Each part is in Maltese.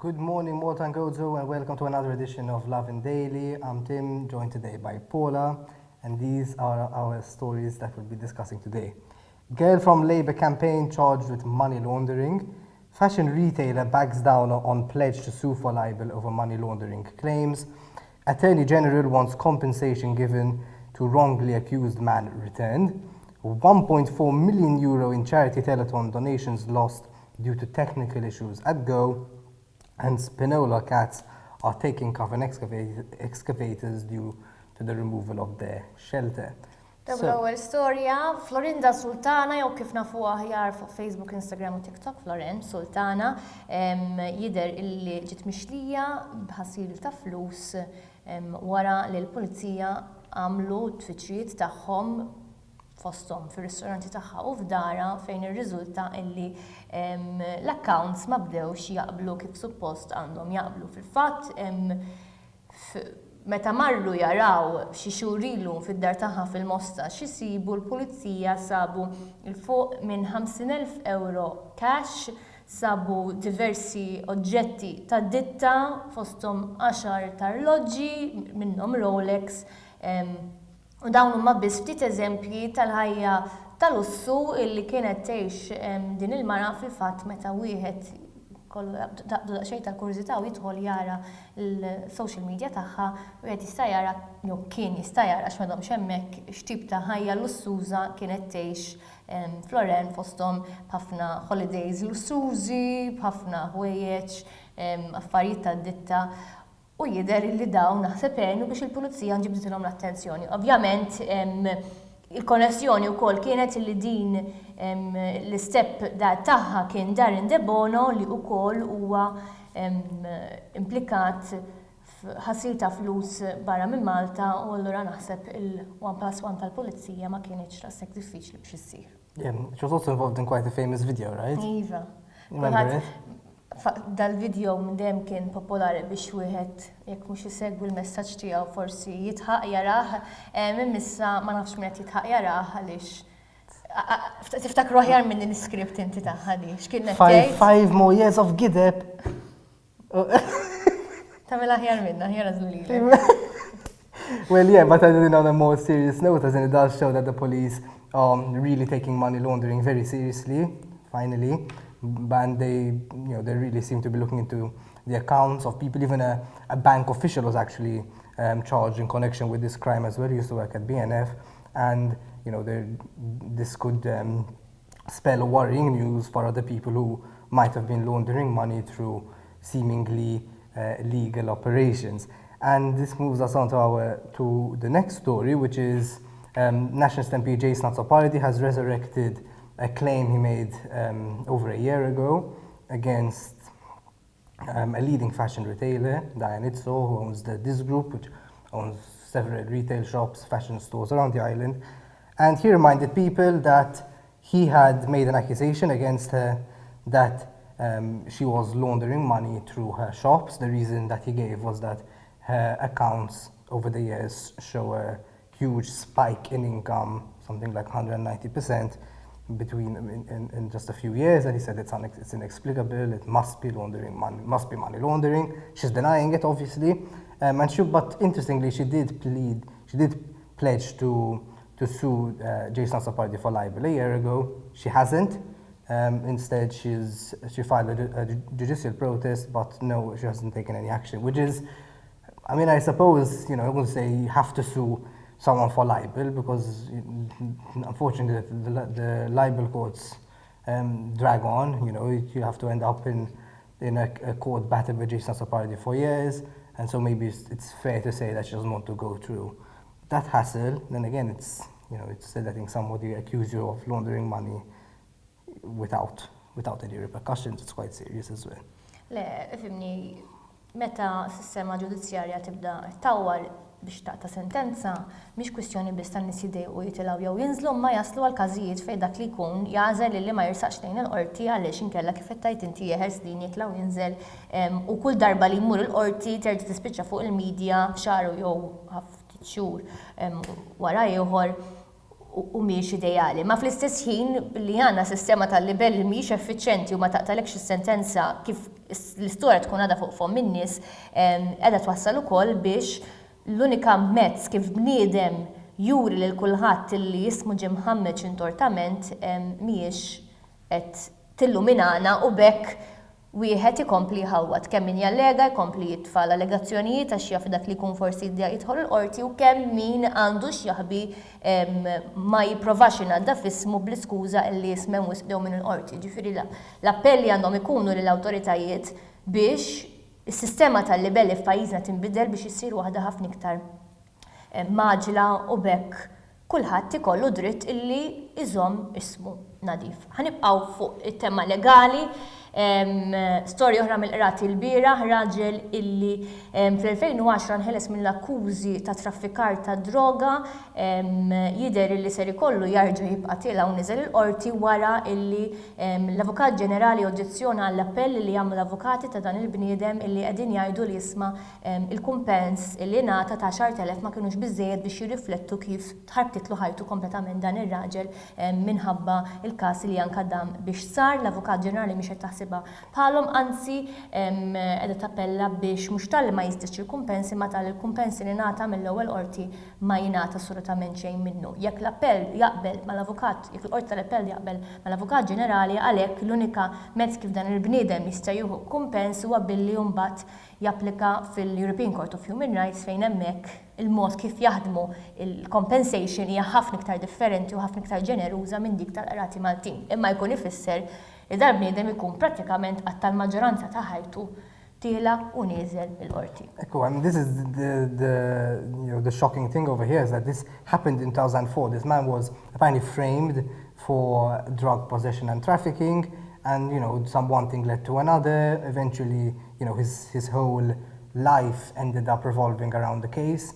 Good morning, Malta and Gozo, and welcome to another edition of Lovin Daily. I'm Tim, joined today by Paula, and these are our stories that we'll be discussing today. Girl from Labour campaign charged with money laundering. Fashion retailer backs down on pledge to sue for libel over money laundering claims. Attorney General wants compensation given to wrongly accused man returned. 1.4 million euro in charity telethon donations lost due to technical issues at Go. And SPINOLA cats are taking cover in excavators due to the removal of their shelter. L-ewwel storja, Florinda Sultana, jew kif nafu aħjar fuq Facebook, Instagram u TikTok, Florin Sultana, jidher illi ġiet mixlija b'ħasil ta' flus wara li l-pulizija għamlu t-tfittxijiet tagħhom fosthom fir-ristoranti tagħha u f'dara fejn irriżulta illi l-accounts ma bdewx jaqblu kif suppost għandhom jaqblu. Fil-fatt meta marru jaraw xi xhur ilu fid-dar tagħha fil-Mosta x'isibu l-pulizija sabu il-fuq minn 50,000 euro cash, sabu diversi oġġetti ta' ditta fosthom 10 tarloġġi minnhom Rolex. U dawn huma biss ftit eżempji tal-ħajja tal-lussu illi kienet tgħix din il-mara fil-fatt meta wieħed kollu daqdu daqsxejn tal-kurjożità u jidħol jara l-social media tagħha u qed jista' jara jew kien jista' jara għax m'għadhomx hemmhekk x'tip ta' ħajja lussuża kienet tgħix Floren fosthom b'ħafna holidays lussużi, b'ħafna ħwejjeġ, affarijiet tad-ditta. U jidher li dawn naħseb għenu biex il-pulizija nġibditilhom l-attenzjoni. Ovvjament il-konnessjoni wkoll kienet li din l-istep tagħha kien Darren De Bono li wkoll huwa implikat f'ħasil ta' flus barra minn Malta u allura naħseb il-1+1 tal-pulizija ma kienx rasek diffiċli biex issir. Yeah, she was also involved in quite a famous video, right? Iva. Remember it? Dal-video minn dem kien popolari biex wieħed jekk mhux isegwi l-messaġġ tiegħu forsi jitħaq jarah, minn issa ma nafx min qed jitħaq jarah għaliex tiftakru aħjar minn l-iskript inti tagħha di. X'kien qed tgħid? 5 more years of gideb. Tagħmel aħjar minna, aħjar għażlulilek. Well, yeah, but I didn't on a more serious note, as in it does show that the police are really taking money laundering very seriously, finally. And they really seem to be looking into the accounts of people. Even a bank official was actually charged in connection with this crime as well. He used to work at BNF, and this could spell worrying news for other people who might have been laundering money through seemingly legal operations. And this moves us on to the next story, which is Nationalist MP Jason Azzopardi has resurrected a claim he made over a year ago against a leading fashion retailer, Dianizzo, who owns the This Group, which owns several retail shops, fashion stores around the island. And he reminded people that he had made an accusation against her that she was laundering money through her shops. The reason that he gave was that her accounts over the years show a huge spike in income, something like 190%. In just a few years, and he said it's inexplicable. It must be laundering money, must be money laundering. She's denying it, obviously, but interestingly, she did pledge to sue Jason Azzopardi for libel a year ago. She hasn't. Instead, she filed a judicial protest, but no, she hasn't taken any action. Which is, I suppose I would say you have to sue someone for libel because unfortunately the libel courts drag on. You have to end up in a court battle with Jason Azzopardi for years, and so maybe it's fair to say that she doesn't want to go through that hassle. Then again, it's still letting somebody accuse you of laundering money without any repercussions. It's quite serious as well. Le, ifimni, meta sistema ġudizzjarja tibda tawwal biex taqta' sentenza, mhix kwistjoni biss tan-nies jidejqu jitilgħu jew jinżlu ma jaslu għal każijiet fejn dak li jkun jagħżel li ma jirsaqx lejn il-qorti għaliex inkella kif qed tgħid inti jeħers din jitlgħu jinżel u kull darba li jmur il-qorti terġa' tispiċċa fuq il-medja f'xahar jew ftit xhur wara ieħor u mhix ideali. Ma fl-istess ħin li għandna sistema tal-libel li mhix effiċjenti u ma taqtalekx is-sentenza kif l-istorja tkun għadha fuq fom min-nies qiegħda twassal ukoll biex l-unika mezz kif bniedem juri lil kulħadd li jismu ġie mħammeġ intortament mhijiex qed tilluminana u bekk wieħed ikompli jħawwad kemm min jallega jkompli jitfa' allegazzjonijiet għax jaf dak li jkun forsi jidħol il-qorti u kemm min għandu x'jaħbi ma jipprovax ingħadda f'ismu bl-iskuża li jismem wisqdew minn il-qorti. Ġifieri l-appelli għandhom ikunu lill-awtoritajiet biex is-sistema tal-libelli f'pajjiżna tinbidel biex issir waħda ħafna iktar maġla u bekk kulħadd ikollu dritt illi iżomm ismu nadif. Ħanibqgħu fuq it-tema legali. Storja oħra mill-qrati l-bieraħ, raġel illi fl-2010 nħeles mill-akkużi ta' traffikar ta' droga jidher illi ser ikollu jarġa' jibqa' tiela u niżel il-qorti wara illi l-Avukat Ġenerali oġġezzjona għall-appell li jagħmlu l-avukati ta' dan il-bniedem illi qegħdin jgħidu li jisma' il-kumpens illi ngħata ta' 10,000 ma kinux biżżejjed biex jirriflettu kif tħarbtitlu ħajtu kompletament dan ir-raġel minħabba il-każ li jankadam biex sar. L-Avukat Ġenerali mhix qed taħsibha bħalhom anzi qiegħda tappella biex mhux tal ma jistiċ il-kumpensi ma tal-kumpensi li ngħata mill-ewwel qorti ma jingħata assolutament xejn minnu. Jekk l-appell jaqbel mal-avukat, jekk il-qorti tal-appell jaqbel mal-Avukat Ġenerali għalhekk l-unika mezz kif dan il-bniedem jista' jieħu kumpens huwa billi mbagħad japplika fil-European Court of Human Rights fejn hemmhekk il-mod kif jaħdmu il-compensation hija ħafna iktar differenti u ħafna iktar ġeneruża minn dik tal-qrati Maltin. Imma jkun ifisser li dan bniedem ikun prattikament qatt tal-maġġoranza ta' ħajtu tiela u nieżel il-qorti. Ekku, and this is the shocking thing over here is that this happened in 2004. This man was apparently framed for drug possession and trafficking, and some one thing led to another. Eventually, his whole life ended up revolving around the case,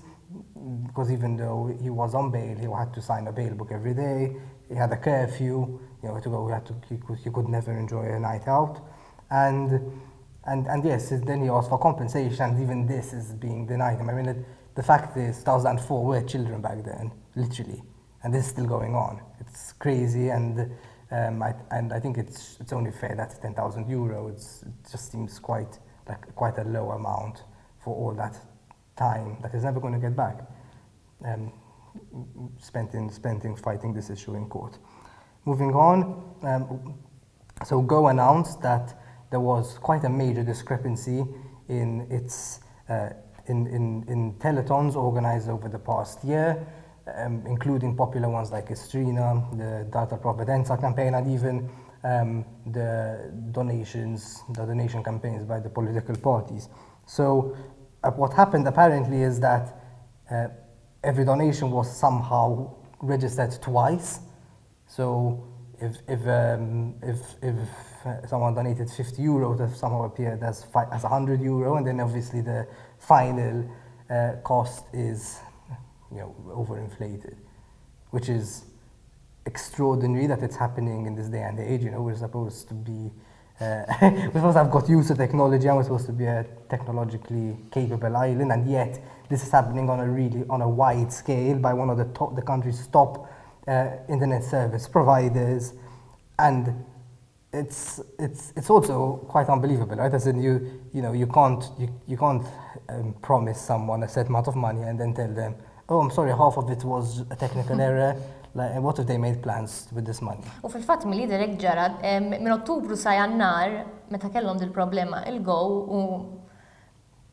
because even though he was on bail, he had to sign a bail book every day. He had a curfew. He could never enjoy a night out, and yes, then he asked for compensation, and even this is being denied him. I mean, the fact is, 2004 we were children back then, literally, and this is still going on. It's crazy, and I think it's only fair that €10,000. It just seems quite a low amount for all that time that is never going to get back. Spent in fighting this issue in court. Moving on, so Go announced that there was quite a major discrepancy in its in telethons organized over the past year, including popular ones like Istrina, the Data Providenza campaign, and even the donation campaigns by the political parties. So what happened apparently is that every donation was somehow registered twice. So if someone donated €50, that somehow appeared as €100, and then obviously the final cost is overinflated, which is extraordinary that it's happening in this day and age. We're supposed to be we're supposed to have got used to technology, and we're supposed to be a technologically capable island, and yet this is happening on a wide scale by one of the country's top internet service providers, and it's also quite unbelievable, right? As in you can't promise someone a set amount of money and then tell them, oh, I'm sorry, half of it was a technical error. Like, what if they made plans with this money? U fil-fatt milli direk ġara minn Ottubru sa Jannar meta kellhom dil-problema il-Go u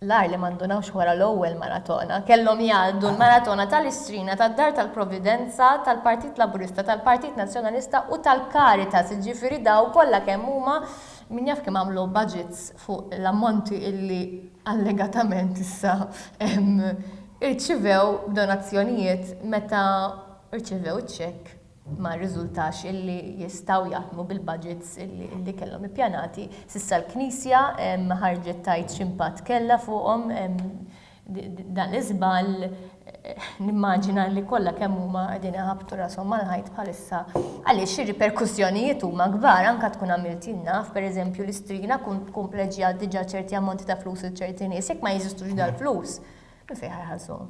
l-ar li mandunawx wara l-ewwel maratona, kellhom jgħaddu l-maratona tal-Istrina, tad-Dar tal-Providenza, tal-Partit Laburista, tal-Partit Nazzjonalista u tal-Caritas, ġifieri daw kollha kemm huma min jaf kemm għamlu budgets fuq l-ammonti illi allegatament issa irċivew donazzjonijiet meta irċivew ċekk ma rriżultax illi jistgħu jaħdmu bil-budgets illi kellhom ippjanati. S'issa l-Knisja ħarġet tajt x'impatt kellha fuqhom dan l-iżbal nimmaġina li kollha kemm huma qegħdin iħabbtu rashom mal-ħajt bħalissa għaliex ir-riperkussjonijiet huma kbar anke tkun għamilt naf, pereżempju l-Istrina tkun pleġjat diġà ċerti ammonti ta' flus ċerti nies, jekk ma jeżistux dal-flus, minn fejn ħajħallsuhom.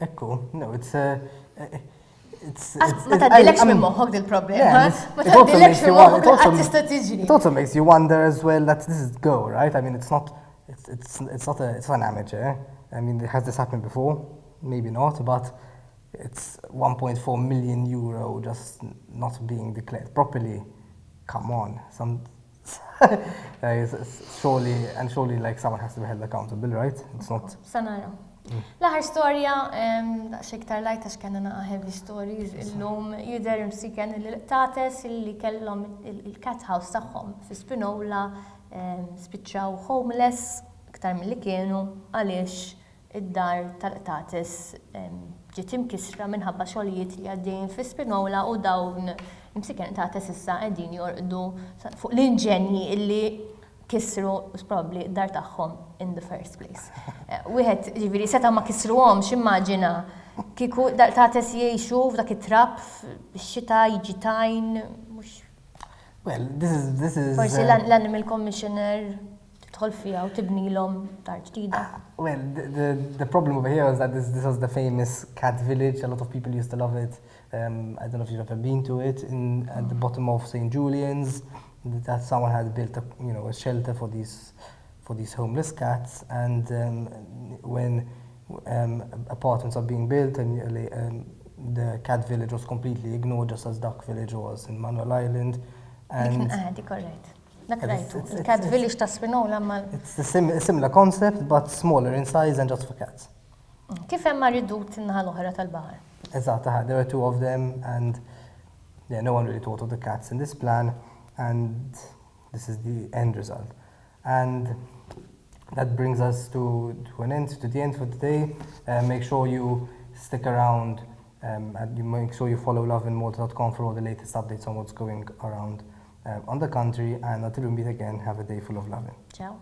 Ekku, no, Ma tgħaddilekx minn moħħok dil-problema. Ma tgħaddilekx minn moħħok li qatt tista' tiġri. It also makes you wonder as well that this is go, right? I mean, it's not an amateur. I mean, has this happened before? Maybe not, but it's 1.4 million euro just not being declared properly. Come on, surely like someone has to be held accountable, right? It's not. Sanara. L-aħħar storja, xektar lajta x'kena naqa' heavy stories illum jidher imsiken il-tates li kellhom il-cat house tagħhom fi Spinola spiċċaw homeless iktar milli kienu għaliex id-dar tal-tates ġiet imkisra minħabba xogħlijiet li għaddejjin fi Spinola u dawn imsiken tates issa qegħdin jorqdu fuq l-inġenji illi kisru probably dar tagħhom in the first place. Wieħed ġifieri seta' ma kisruhomx immaġina kieku tates jgħixu f'dak it-trapp bix-xita jiġi tajn mhux. Well, this is Forsi l-Animal Commissioner tidħol fiha u tibnilhom dar ġdida. Well, the problem over here is that this was the famous cat village. A lot of people used to love it. I don't know if you've ever been to it at the bottom of St. Julian's. That someone had built a shelter for these homeless cats, and when apartments are being built and the cat village was completely ignored, just as Duck Village was in Manuel Island. And correct. Cat village ta' Spinola ma. It's a similar concept but smaller in size and just for cats. Kif hemm ridut in-naħa l-oħra tal-baħar? Eżatt, there were two of them, and no one really thought of the cats in this plan. And this is the end result. And that brings us to the end for today. Make sure you stick around and you make sure you follow lovinmalta.com for all the latest updates on what's going around on the country. And until we meet again, have a day full of loving. Ciao.